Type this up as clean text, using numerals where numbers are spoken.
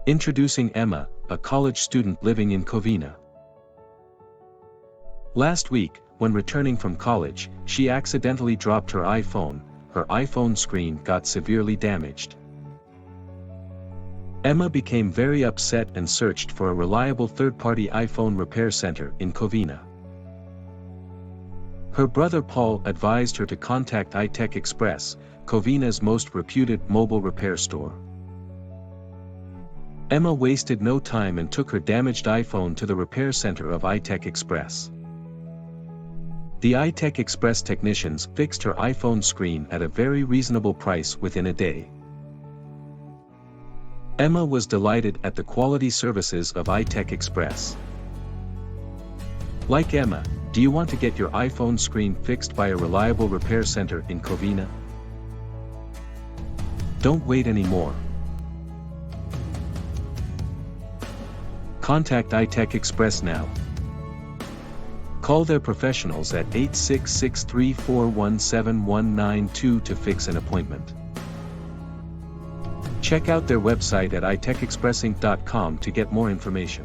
Introducing Emma, a college student living in Covina. Last week, when returning from college, she accidentally dropped her iPhone. Her iPhone screen got severely damaged. Emma became very upset and searched for a reliable third-party iPhone repair center in Covina. Her brother Paul advised her to contact iTech Xpress, Covina's most reputed mobile repair store. Emma wasted no time and took her damaged iPhone to the repair center of iTech Xpress. The iTech Xpress technicians fixed her iPhone screen at a very reasonable price within a day. Emma was delighted at the quality services of iTech Xpress. Like Emma, do you want to get your iPhone screen fixed by a reliable repair center in Covina? Don't wait anymore. Contact iTech Xpress now. Call their professionals at 866-341-7192 to fix an appointment. Check out their website at itechexpressinc.com to get more information.